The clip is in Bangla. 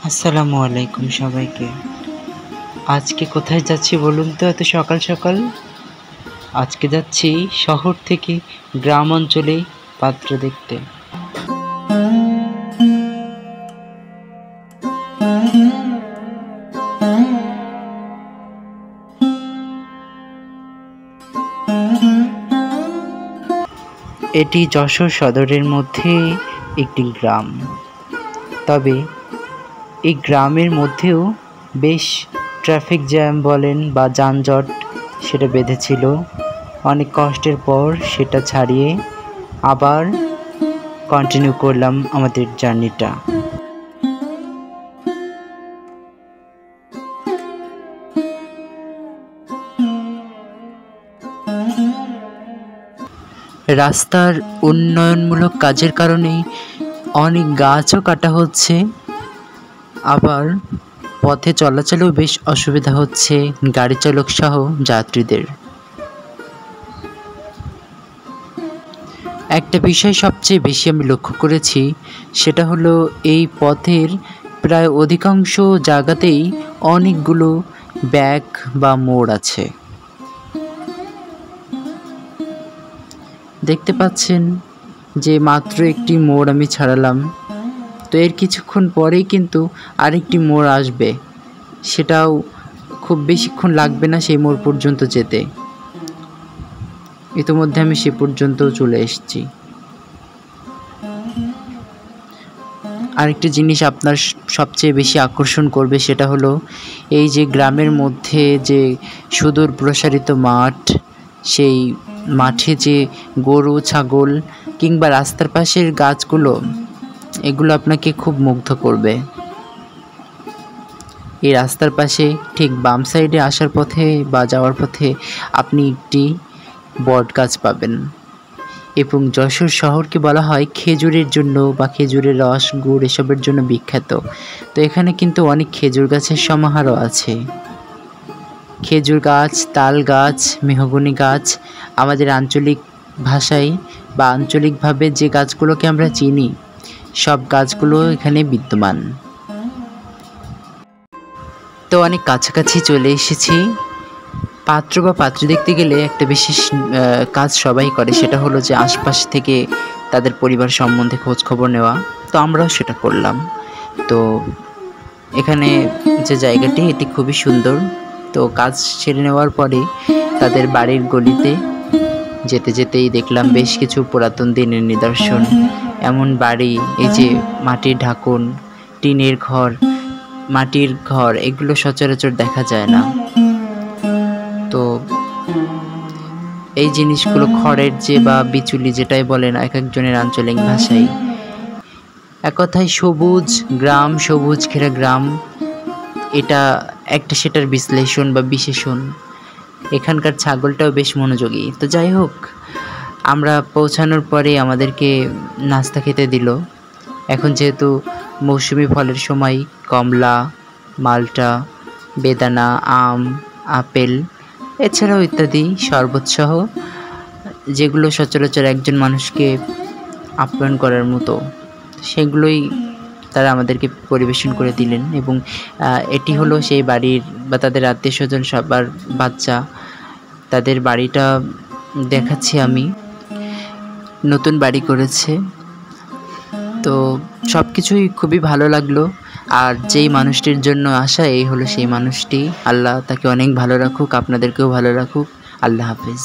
আসসালামু আলাইকুম সবাইকে। আজকে কোথায় যাচ্ছি বলুন তো এত সকাল সকাল? আজকে যাচ্ছি শহর থেকে গ্রাম অঞ্চলে পাত্র দেখতে। এটি যশোর সদরের মধ্যে একটি গ্রাম। তবে এই গ্রামের মধ্যেও বেশ ট্রাফিক জ্যাম বলেন বা যানজট সেটা বেঁধেছিল। অনেক কষ্টের পর সেটা ছাড়িয়ে আবার কন্টিনিউ করলাম আমাদের জার্নিটা। রাস্তার উন্নয়নমূলক কাজের কারণে অনেক গাছও কাটা হচ্ছে, আবার পথে চলাচলেও বেশ অসুবিধা হচ্ছে গাড়ি চালক সহ যাত্রীদের। একটা বিষয় সবচেয়ে বেশি আমি লক্ষ্য করেছি, সেটা হলো এই পথের প্রায় অধিকাংশ জায়গাতেই অনেকগুলো ব্যাক বা মোড় আছে। দেখতে পাচ্ছেন যে মাত্র একটি মোড় আমি ছাড়ালাম, তো এর কিছুক্ষণ পরেই কিন্তু আরেকটি মোড় আসবে, সেটাও খুব বেশিক্ষণ লাগবে না সেই মোড় পর্যন্ত যেতে। ইতিমধ্যে আমি সে পর্যন্ত চলে এসেছি। আরেকটি জিনিস আপনার সবচেয়ে বেশি আকর্ষণ করবে, সেটা হলো এই যে গ্রামের মধ্যে যে সুদূর প্রসারিত মাঠ, সেই মাঠে যে গরু ছাগল কিংবা রাস্তার পাশের গাছগুলো, এগুলো আপনাকে খুব মুগ্ধ করবে। এই রাস্তার পাশে ঠিক বাম সাইডে আসার পথে বা যাওয়ার পথে আপনি একটি বট গাছ পাবেন। এবং যশোর শহরকে বলা হয় খেজুরের জন্য বা খেজুরের রস গুড় এসবের জন্য বিখ্যাত। তো এখানে কিন্তু অনেক খেজুর গাছের সমাহারও আছে। খেজুর গাছ, তাল গাছ, মেহগনি গাছ, আমাদের আঞ্চলিক ভাষায় বা আঞ্চলিকভাবে যে গাছগুলোকে আমরা চিনি, সব গাছগুলো এখানে বিদ্যমান। তো অনেক কাছাকাছি চলে এসেছি। পাত্র বা পাত্রী দেখতে গেলে একটা বিশেষ কাজ সবাই করে, সেটা হলো যে আশপাশ থেকে তাদের পরিবার সম্বন্ধে খোঁজ খবর নেওয়া। তো আমরাও সেটা করলাম। তো এখানে যে জায়গাটি, এটি খুবই সুন্দর। তো কাজ সেরে নেওয়ার পরে তাদের বাড়ির গলিতে যেতে যেতেই দেখলাম বেশ কিছু পুরাতন দিনের নিদর্শন। এমন বাড়ি, এই যে মাটির ঢাকন, টিনের ঘর, মাটির ঘর, এগুলো সচরাচর দেখা যায় না। তো এই জিনিসগুলো খড়ের যে বা বিচুলি যেটাই বলেন এক একজনের আঞ্চলিক ভাষায়, এক কথায় সবুজ গ্রাম, সবুজ ঘেরা গ্রাম, এটা একটা সেটার বিশ্লেষণ বা বিশেষণ। এখানকার ছাগলটাও বেশ মনোযোগী। তো যাই হোক, আমরা পৌঁছানোর পরে আমাদেরকে নাস্তা খেতে দিল। এখন যেহেতু মৌসুমি ফলের সময়, কমলা, মালটা, বেদানা, আম, আপেল এছাড়াও ইত্যাদি শরবতসহ, যেগুলো সচরাচর একজন মানুষকে আপ্যায়ন করার মতো, সেগুলোই তারা আমাদেরকে পরিবেশন করে দিলেন। এবং এটি হলো সেই বাড়ির বা তাদের আত্মীয়স্বজন সবার বাচ্চা, তাদের বাড়িটা দেখাচ্ছি আমি। নতুন বাড়ি করেছে, তো সব কিছুই খুবই ভালো লাগলো। আর যেই মানুষটির জন্য আসা, এই হলো সেই মানুষটি। আল্লাহ তাকে অনেক ভালো রাখুক, আপনাদেরকেও ভালো রাখুক। আল্লাহ হাফেজ।